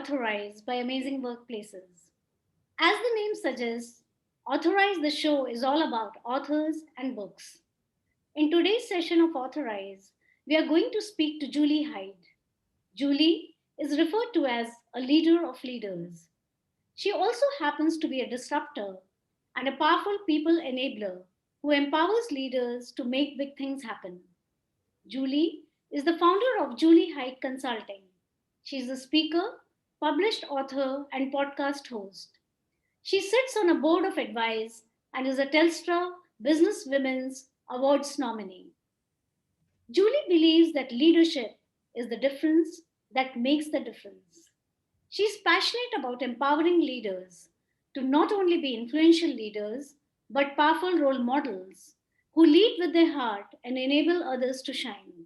Authorize by Amazing Workplaces. As the name suggests, Authorize the show is all about authors and books. In today's session of Authorize, we are going to speak to Julie Hyde. Julie is referred to as a leader of leaders. She also happens to be a disruptor and a powerful people enabler who empowers leaders to make big things happen. Julie is the founder of Julie Hyde Consulting. She is a speaker, published author, and podcast host. She sits on a board of advice and is a Telstra Business Women's Awards nominee. Julie believes that leadership is the difference that makes the difference. She's passionate about empowering leaders to not only be influential leaders, but powerful role models who lead with their heart and enable others to shine.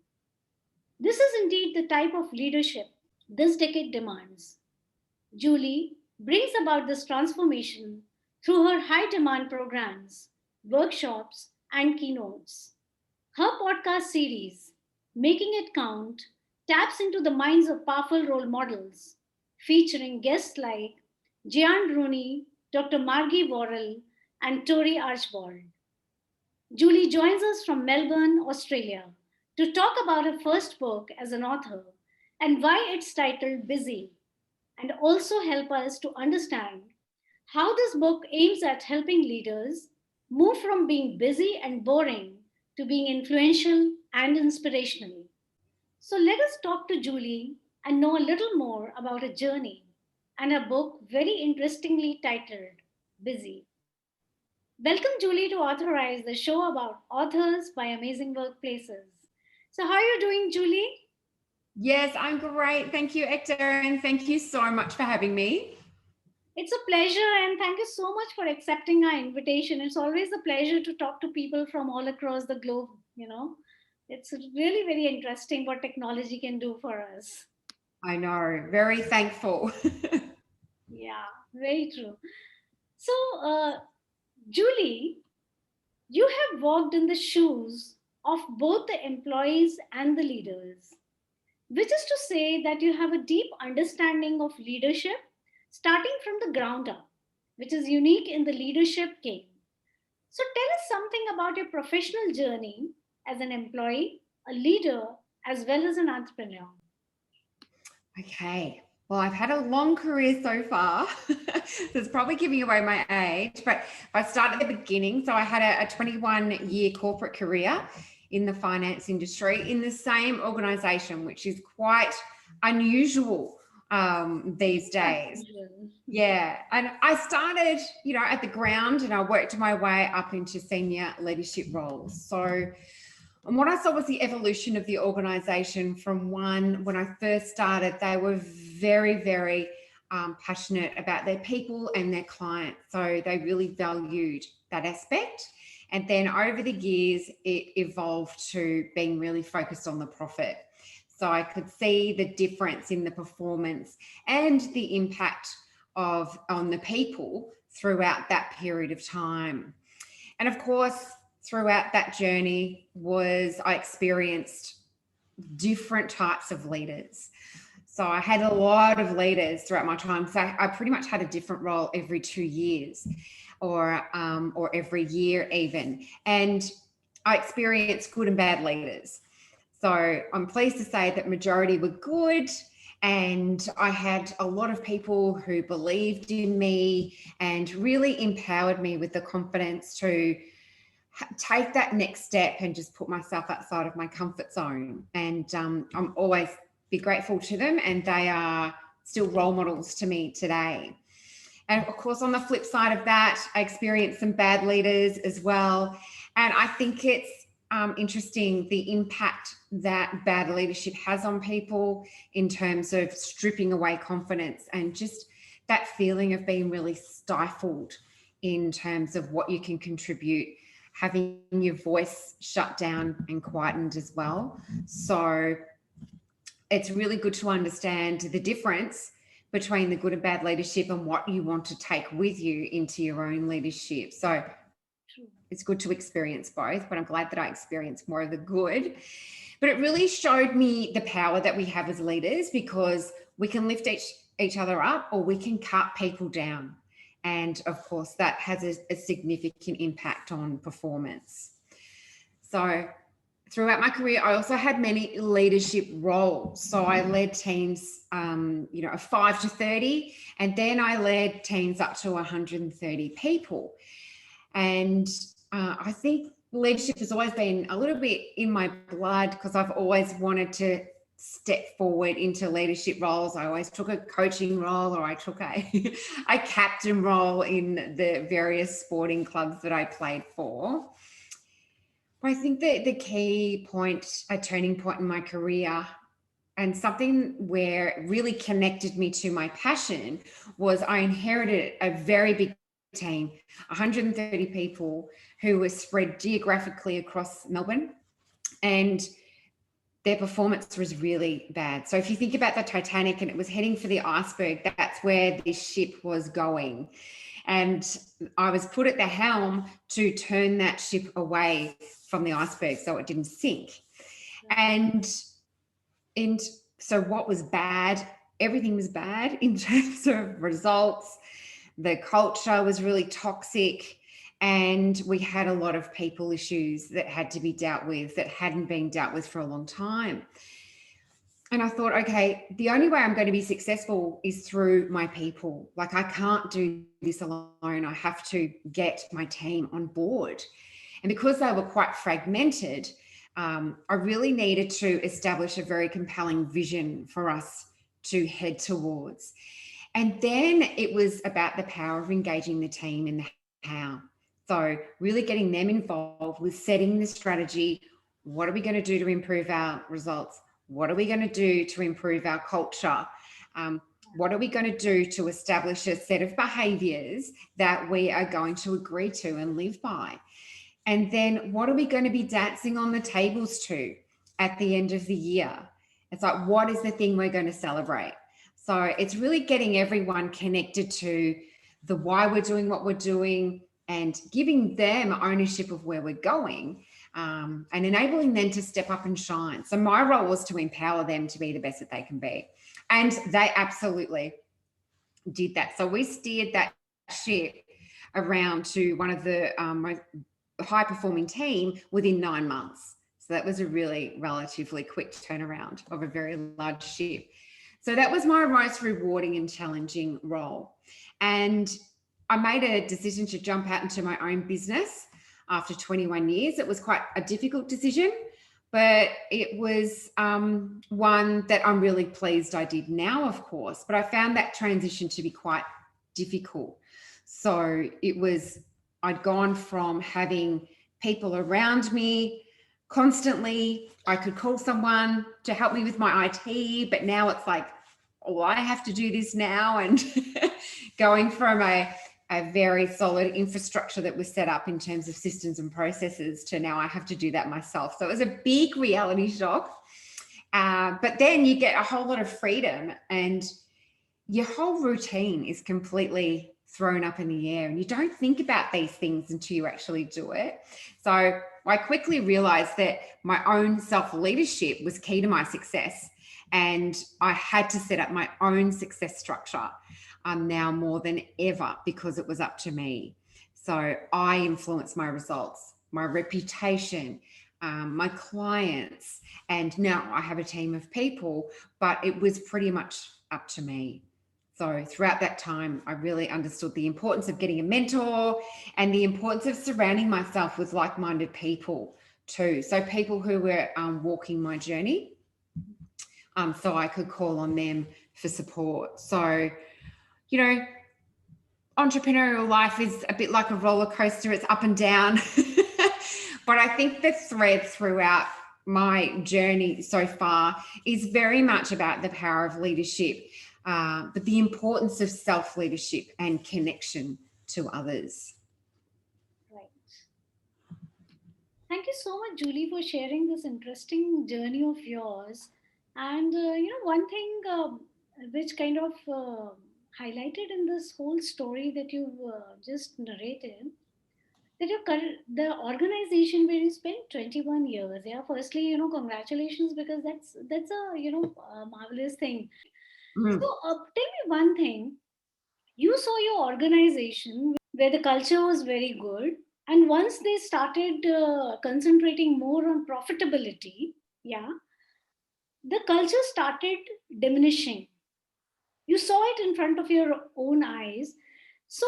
This is indeed the type of leadership this decade demands. Julie brings about this transformation through her high demand programs, workshops, and keynotes. Her podcast series, Making It Count, taps into the minds of powerful role models, featuring guests like Giaan Rooney, Dr. Margie Warrell, and Tory Archbold. Julie joins us from Melbourne, Australia, to talk about her first book as an author and why it's titled Busy, and also help us to understand how this book aims at helping leaders move from being busy and boring to being influential and inspirational. So let us talk to Julie and know a little more about her journey and her book, very interestingly titled Busy. Welcome, Julie, to Authorize, the show about authors by amazing workplaces. So, how are you doing, Julie? Yes, I'm great. Thank you, Hector, and thank you so much for having me. It's a pleasure, and thank you so much for accepting our invitation. It's always a pleasure to talk to people from all across the globe. It's really very interesting what technology can do for us. I know, very thankful. Yeah, very true. So, Julie, you have walked in the shoes of both the employees and the leaders, which is to say that you have a deep understanding of leadership starting from the ground up, which is unique in the leadership game. So tell us something about your professional journey as an employee, a leader, as well as an entrepreneur. Okay. Well, I've had a long career so far. It's probably giving away my age, but I started at the beginning. So I had a 21-year corporate career in the finance industry in the same organization, which is quite unusual these days. Yeah. And I started, at the ground, and I worked my way up into senior leadership roles. And what I saw was the evolution of the organisation from when I first started, they were very, very passionate about their people and their clients. So they really valued that aspect. And then over the years, it evolved to being really focused on the profit. So I could see the difference in the performance and the impact on the people throughout that period of time. And of course, throughout that journey I experienced different types of leaders. So I had a lot of leaders throughout my time. So I pretty much had a different role every 2 years or every year even. And I experienced good and bad leaders. So I'm pleased to say that majority were good. And I had a lot of people who believed in me and really empowered me with the confidence to take that next step and just put myself outside of my comfort zone. And I'm always be grateful to them, and they are still role models to me today. And of course, on the flip side of that, I experienced some bad leaders as well. And I think it's interesting the impact that bad leadership has on people in terms of stripping away confidence and just that feeling of being really stifled in terms of what you can contribute, having your voice shut down and quietened as well. So it's really good to understand the difference between the good and bad leadership and what you want to take with you into your own leadership. So it's good to experience both, but I'm glad that I experienced more of the good. But it really showed me the power that we have as leaders, because we can lift each other up or we can cut people down. And of course, that has a significant impact on performance. So throughout my career, I also had many leadership roles. So I led teams, of 5 to 30, and then I led teams up to 130 people. And I think leadership has always been a little bit in my blood because I've always wanted to step forward into leadership roles. I always took a coaching role or I took a captain role in the various sporting clubs that I played for. I think that the key point, a turning point in my career and something where it really connected me to my passion was I inherited a very big team, 130 people who were spread geographically across Melbourne, and their performance was really bad. So if you think about the Titanic and it was heading for the iceberg, that's where this ship was going. And I was put at the helm to turn that ship away from the iceberg so it didn't sink. And so what was bad? Everything was bad in terms of results. The culture was really toxic. And we had a lot of people issues that had to be dealt with that hadn't been dealt with for a long time. And I thought, okay, the only way I'm going to be successful is through my people. Like I can't do this alone. I have to get my team on board. And because they were quite fragmented, I really needed to establish a very compelling vision for us to head towards. And then it was about the power of engaging the team in the how. So really getting them involved with setting the strategy. What are we going to do to improve our results? What are we going to do to improve our culture? What are we going to do to establish a set of behaviours that we are going to agree to and live by? And then what are we going to be dancing on the tables to at the end of the year? It's like, what is the thing we're going to celebrate? So it's really getting everyone connected to the why we're doing what we're doing and giving them ownership of where we're going, and enabling them to step up and shine. So my role was to empower them to be the best that they can be. And they absolutely did that. So we steered that ship around to one of the most high performing team within 9 months. So that was a really relatively quick turnaround of a very large ship. So that was my most rewarding and challenging role. And I made a decision to jump out into my own business after 21 years. It was quite a difficult decision, but it was one that I'm really pleased I did now, of course. But I found that transition to be quite difficult. So I'd gone from having people around me constantly. I could call someone to help me with my IT, but now it's like, oh, I have to do this now. And going from a very solid infrastructure that was set up in terms of systems and processes to now I have to do that myself. So it was a big reality shock. But then you get a whole lot of freedom and your whole routine is completely thrown up in the air and you don't think about these things until you actually do it. So I quickly realized that my own self-leadership was key to my success and I had to set up my own success structure now more than ever because it was up to me. So I influenced my results, my reputation, my clients, and now I have a team of people, but it was pretty much up to me. So throughout that time, I really understood the importance of getting a mentor and the importance of surrounding myself with like-minded people too. So people who were walking my journey, so I could call on them for support. So, entrepreneurial life is a bit like a roller coaster. It's up and down. But I think the thread throughout my journey so far is very much about the power of leadership, but the importance of self-leadership and connection to others. Right. Thank you so much, Julie, for sharing this interesting journey of yours. And, one thing which kind of highlighted in this whole story that you've just narrated, that the organization where you spent 21 years, yeah, firstly, congratulations, because that's a, a marvelous thing. Mm. So tell me one thing. You saw your organization where the culture was very good, and once they started concentrating more on profitability, yeah, the culture started diminishing. You saw it in front of your own eyes. So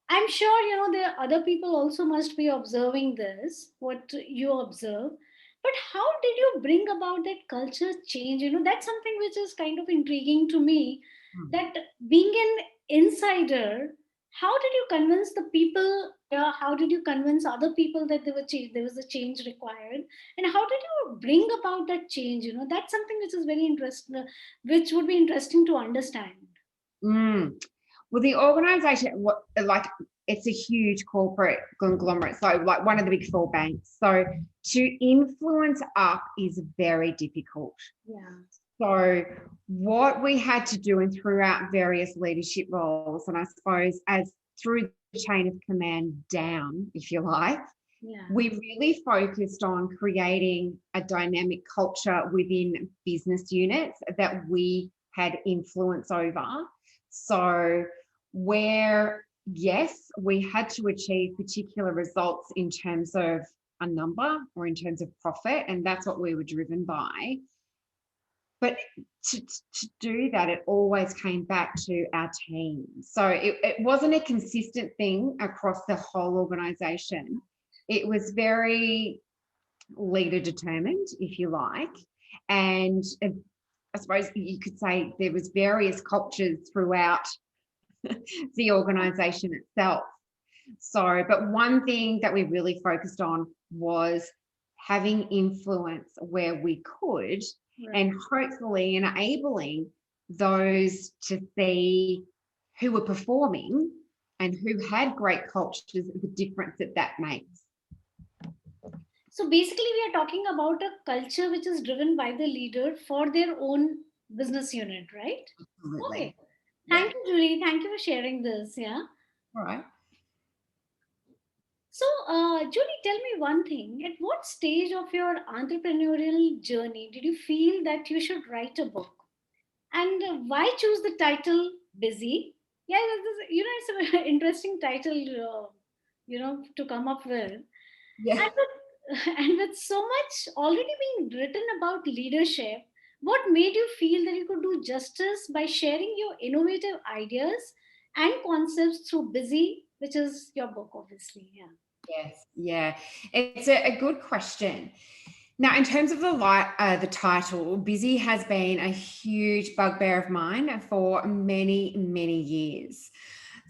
I'm sure there are other people also must be observing this, what you observe. But how did you bring about that culture change? That's something which is kind of intriguing to me, that being an insider, how did you convince the people? Yeah, how did you convince other people that there was a change required, and how did you bring about that change? That's something which is very interesting, which would be interesting to understand. Mm. Well, the organization, like, it's a huge corporate conglomerate. So, like, one of the big four banks. So, to influence up is very difficult. Yeah. So, what we had to do, and throughout various leadership roles, and I suppose as through the chain of command down, if you like, Yeah. we really focused on creating a dynamic culture within business units that we had influence over. So, where, yes, we had to achieve particular results in terms of a number or in terms of profit, and that's what we were driven by. But to do that, it always came back to our team. So it wasn't a consistent thing across the whole organization. It was very leader determined, if you like. And I suppose you could say there was various cultures throughout the organization itself. So, but one thing that we really focused on was having influence where we could, Right. and hopefully enabling those to see who were performing and who had great cultures, the difference that that makes. So basically, we are talking about a culture which is driven by the leader for their own business unit, right? Absolutely. Okay. Yeah. Thank you, Julie. Thank you for sharing this. Yeah. All right. So, Julie, tell me one thing. At what stage of your entrepreneurial journey did you feel that you should write a book? And why choose the title Busy? Yeah, it's an interesting title, to come up with. Yeah. And and with so much already being written about leadership, what made you feel that you could do justice by sharing your innovative ideas and concepts through Busy, which is your book, obviously? Yeah. Yes. Yeah. It's a good question. Now, in terms of the title, busy has been a huge bugbear of mine for many, many years.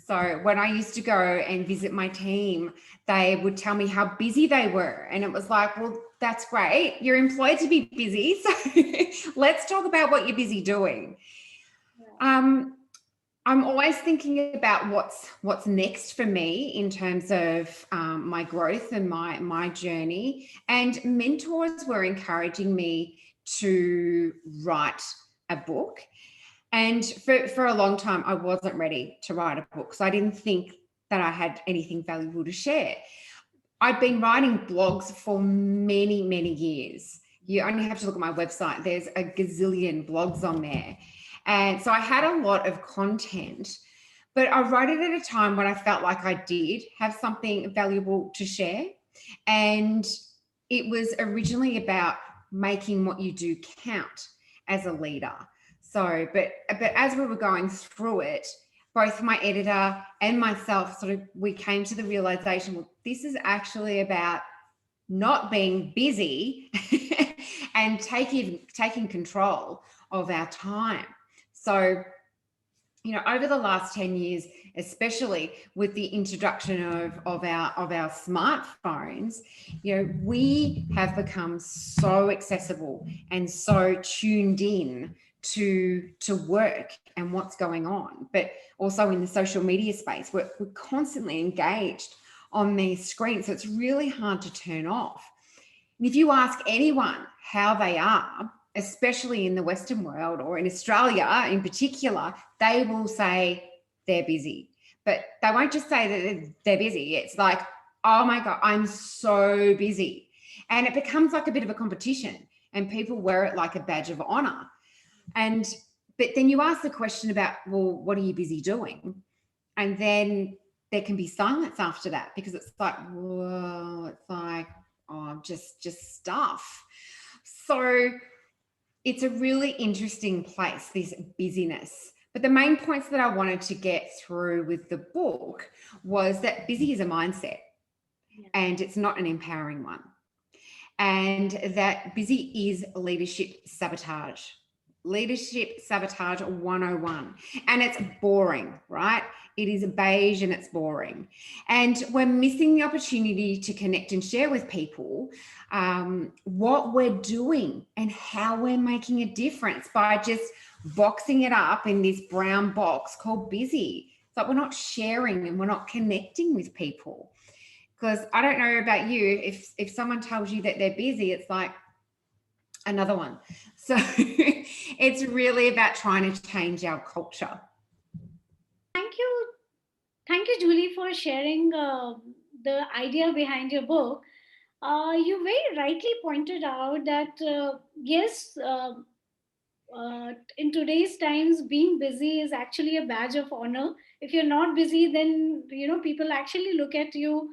So when I used to go and visit my team, they would tell me how busy they were. And it was like, well, that's great. You're employed to be busy. So let's talk about what you're busy doing. Um, I'm always thinking about what's next for me in terms of my growth and my journey. And mentors were encouraging me to write a book. And for a long time, I wasn't ready to write a book. So I didn't think that I had anything valuable to share. I'd been writing blogs for many, many years. You only have to look at my website. There's a gazillion blogs on there. And so I had a lot of content, but I wrote it at a time when I felt like I did have something valuable to share. And it was originally about making what you do count as a leader. So, but as we were going through it, both my editor and myself we came to the realization, well, this is actually about not being busy and taking control of our time. So, over the last 10 years, especially with the introduction of our smartphones, we have become so accessible and so tuned in to work and what's going on, but also in the social media space, we're constantly engaged on these screens. So it's really hard to turn off. And if you ask anyone how they are, especially in the Western world or in Australia in particular, they will say they're busy. But they won't just say that they're busy. It's like, oh my God, I'm so busy. And it becomes like a bit of a competition, and people wear it like a badge of honor. And But then you ask the question about, well, what are you busy doing? And then there can be silence after that, because it's like, whoa, it's like, oh, just stuff. So it's a really interesting place, this busyness. But the main points that I wanted to get through with the book was that busy is a mindset, and it's not an empowering one. And that busy is leadership sabotage. Leadership sabotage 101. And it's boring, right? It is beige and it's boring. And we're missing the opportunity to connect and share with people what we're doing and how we're making a difference by just boxing it up in this brown box called busy. It's like we're not sharing and we're not connecting with people. Because I don't know about you, if someone tells you that they're busy, it's like another one. So it's really about trying to change our culture. Thank you, Julie, for sharing the idea behind your book. You very rightly pointed out that yes, in today's times, being busy is actually a badge of honor. If you're not busy, then people actually look at you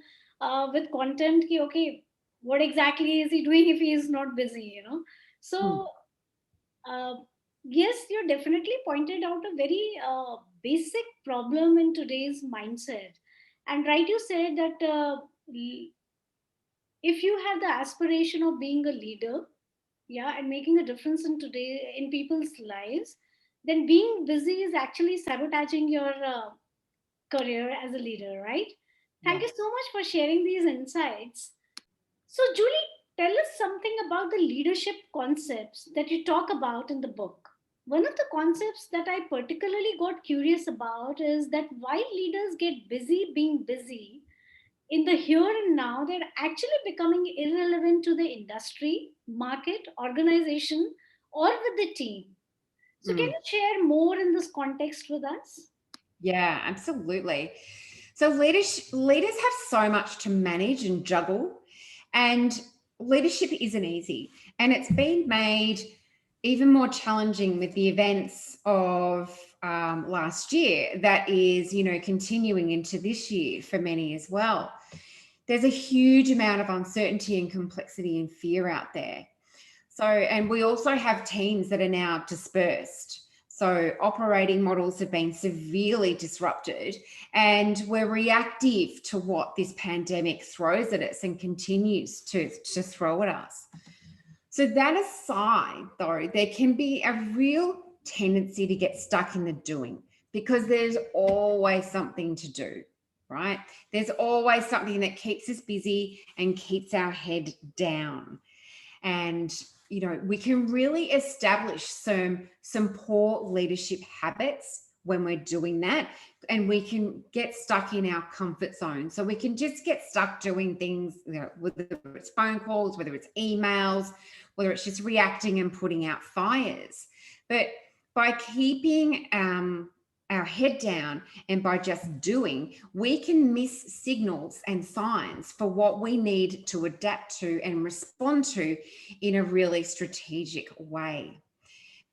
with contempt. Okay, what exactly is he doing if he is not busy? So uh, yes, you definitely pointed out a very basic problem in today's mindset. And right, you said that if you have the aspiration of being a leader, yeah, and making a difference in people's lives, then being busy is actually sabotaging your career as a leader, right? Thank Yeah. you so much for sharing these insights. So, Julie, tell us something about the leadership concepts that you talk about in the book. One of the concepts that I particularly got curious about is that while leaders get busy being busy, in the here and now, they're actually becoming irrelevant to the industry, market, organization, or with the team. So, can Mm. you share more in this context with us? Yeah, absolutely. So leaders have so much to manage and juggle, and leadership isn't easy. And it's been made even more challenging with the events of last year that is, continuing into this year for many as well. There's a huge amount of uncertainty and complexity and fear out there. So, and we also have teams that are now dispersed. So, operating models have been severely disrupted, and we're reactive to what this pandemic throws at us and continues to throw at us. So, that aside, though, there can be a real tendency to get stuck in the doing, because there's always something to do, right? There's always something that keeps us busy and keeps our head down. And we can really establish some poor leadership habits when we're doing that, and we can get stuck in our comfort zone. So we can just get stuck doing things, whether it's phone calls, whether it's emails, whether it's just reacting and putting out fires. But by keeping our head down and by just doing, we can miss signals and signs for what we need to adapt to and respond to in a really strategic way.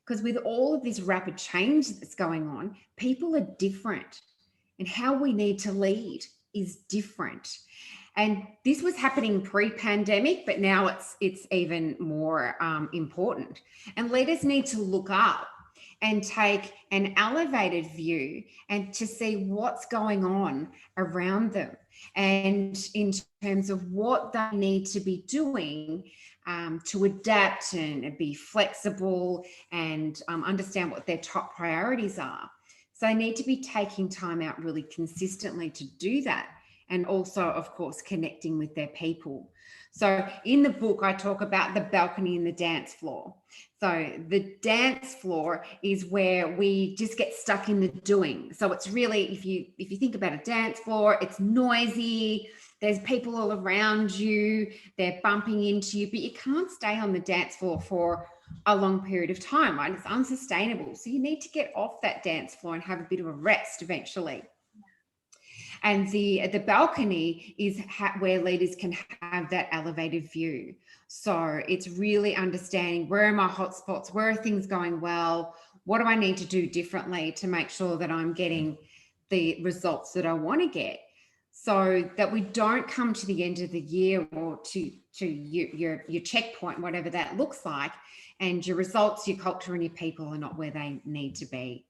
Because with all of this rapid change that's going on, people are different, and how we need to lead is different. And this was happening pre-pandemic, but now it's even more important. And leaders need to look up and take an elevated view and to see what's going on around them, and in terms of what they need to be doing to adapt and be flexible and understand what their top priorities are. So they need to be taking time out really consistently to do that. And also, of course, connecting with their people. So in the book, I talk about the balcony and the dance floor. So the dance floor is where we just get stuck in the doing. So it's really, if you think about a dance floor, it's noisy. There's people all around you. They're bumping into you, but you can't stay on the dance floor for a long period of time, right? It's unsustainable. So you need to get off that dance floor and have a bit of a rest eventually. And the balcony is where leaders can have that elevated view. So it's really understanding, where are my hotspots? Where are things going well? what do I need to do differently to make sure that I'm getting the results that I want to get, so that we don't come to the end of the year or to your checkpoint, whatever that looks like, and your results, your culture, and your people are not where they need to be.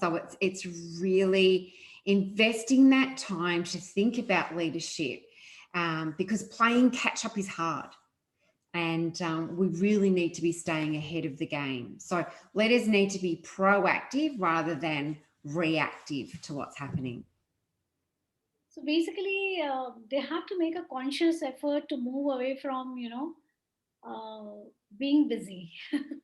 So it's really investing that time to think about leadership, because playing catch up is hard, and we really need to be staying ahead of the game. So leaders need to be proactive rather than reactive to what's happening. So basically, they have to make a conscious effort to move away from, being busy,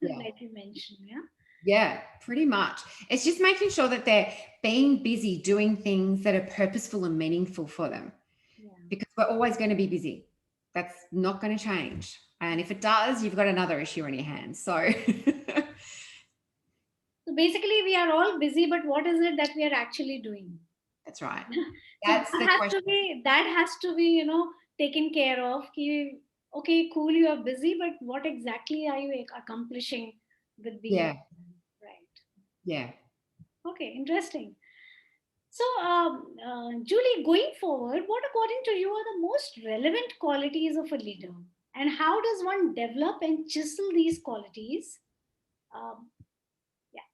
Yeah. like you mentioned. Yeah. Yeah, pretty much. It's just making sure that they're being busy doing things that are purposeful and meaningful for them, Yeah. because we're always going to be busy. That's not going to change. And if it does, you've got another issue on your hands. So So basically, we are all busy, but what is it that we are actually doing? that's right. So That's the question. that has to be, taken care of. Okay, cool, you are busy, but what exactly are you accomplishing with being Yeah. right? Yeah. Okay, interesting. So, Julie, going forward, what according to you are the most relevant qualities of a leader, and how does one develop and chisel these qualities? Um, yeah.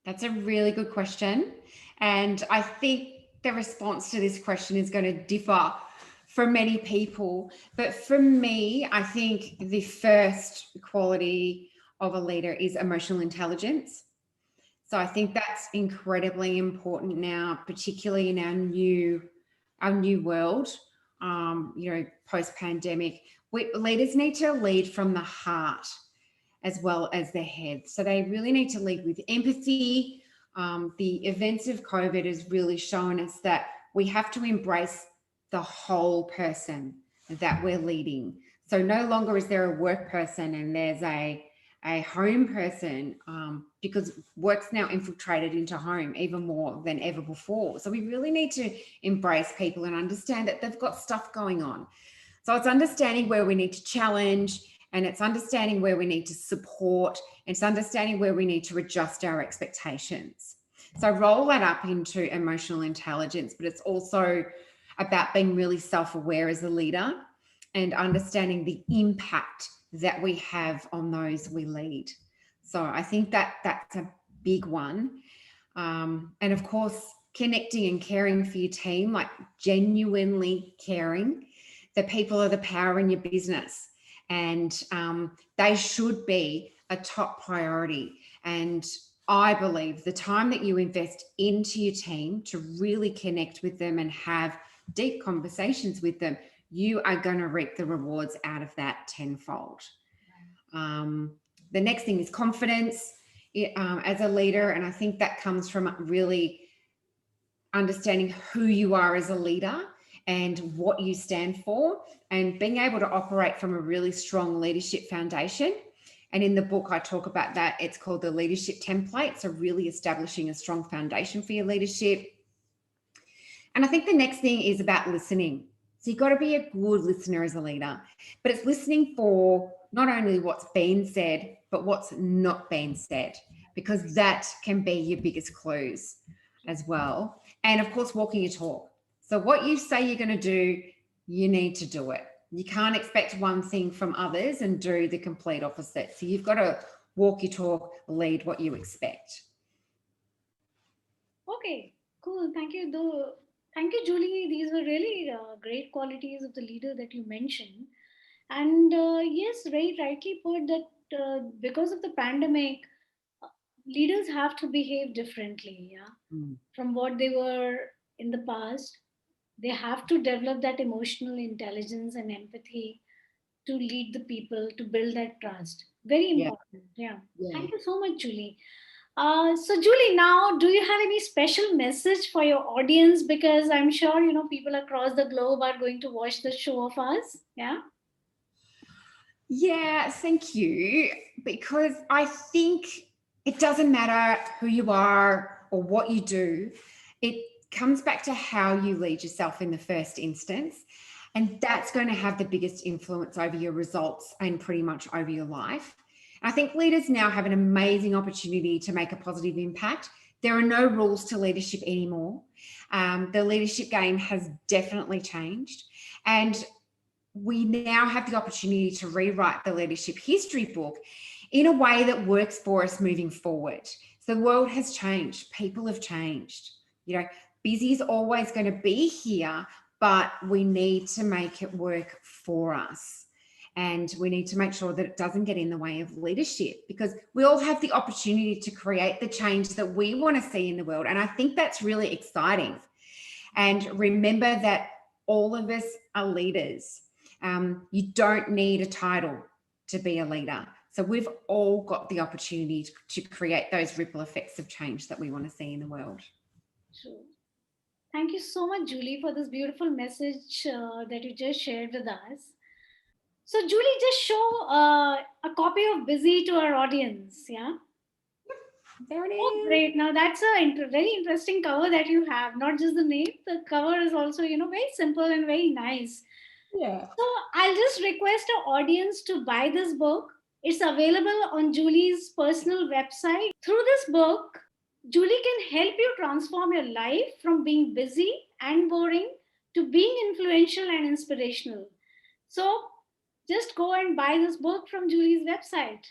That's a really good question. And I think the response to this question is going to differ for many people. But for me, I think the first quality of a leader is emotional intelligence. So I think that's incredibly important now, particularly in our new world, post-pandemic. Leaders need to lead from the heart as well as their head. So they really need to lead with empathy. The events of COVID has really shown us that we have to embrace the whole person that we're leading. So no longer is there a work person and there's a home person, because work's now infiltrated into home even more than ever before. So we really need to embrace people and understand that they've got stuff going on. So it's understanding where we need to challenge, and it's understanding where we need to support, and it's understanding where we need to adjust our expectations. So roll that up into emotional intelligence, but it's also about being really self-aware as a leader and understanding the impact that we have on those we lead. So I think that's a big one. And of course, connecting and caring for your team, like genuinely caring. The people are the power in your business, and they should be a top priority. And I believe the time that you invest into your team to really connect with them and have deep conversations with them, you are going to reap the rewards out of that tenfold. The next thing is confidence as a leader. And I think that comes from really understanding who you are as a leader and what you stand for, and being able to operate from a really strong leadership foundation. And in the book, I talk about that. It's called the leadership template. So really establishing a strong foundation for your leadership. And I think the next thing is about listening. So you've got to be a good listener as a leader, but it's listening for not only what's been said, but what's not been said, because that can be your biggest clues as well. And of course, walking your talk. So what you say you're going to do, you need to do it. You can't expect one thing from others and do the complete opposite. So you've got to walk your talk, lead what you expect. Okay, cool. Thank you, Julie. These were really great qualities of the leader that you mentioned. And yes, rightly put that because of the pandemic, uh, leaders have to behave differently. Yeah, from what they were in the past. They have to develop that emotional intelligence and empathy to lead the people, to build that trust. Very Yeah. important. Yeah. Yeah. Thank you so much, Julie. So, Julie, now do you have any special message for your audience? Because I'm sure people across the globe are going to watch the show of us. Yeah. Yeah, thank you. Because I think it doesn't matter who you are or what you do, it comes back to how you lead yourself in the first instance. And that's going to have the biggest influence over your results and pretty much over your life. I think leaders now have an amazing opportunity to make a positive impact. There are no rules to leadership anymore. The leadership game has definitely changed. And we now have the opportunity to rewrite the leadership history book in a way that works for us moving forward. So the world has changed. People have changed. Busy is always going to be here, but we need to make it work for us. And we need to make sure that it doesn't get in the way of leadership, because we all have the opportunity to create the change that we want to see in the world. And I think that's really exciting. And remember that all of us are leaders. You don't need a title to be a leader. So we've all got the opportunity to create those ripple effects of change that we want to see in the world. True. Thank you so much, Julie, for this beautiful message that you just shared with us. So, Julie, just show a copy of Busy to our audience. Yeah. There it is. Oh, great. Now, that's a very interesting cover that you have. Not just the name, the cover is also, very simple and very nice. Yeah. So, I'll just request our audience to buy this book. It's available on Julie's personal website. Through this book, Julie can help you transform your life from being busy and boring to being influential and inspirational. So, just go and buy this book from Julie's website.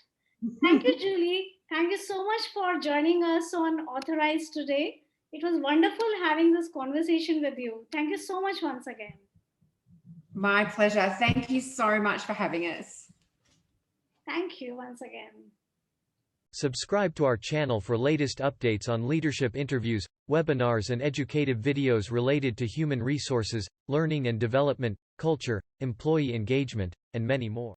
Thank you, Julie. Thank you so much for joining us on Authorize today. It was wonderful having this conversation with you. Thank you so much once again. My pleasure. Thank you so much for having us. Thank you once again. Subscribe to our channel for latest updates on leadership interviews, webinars and educative videos related to human resources, learning and development, culture, employee engagement, and many more.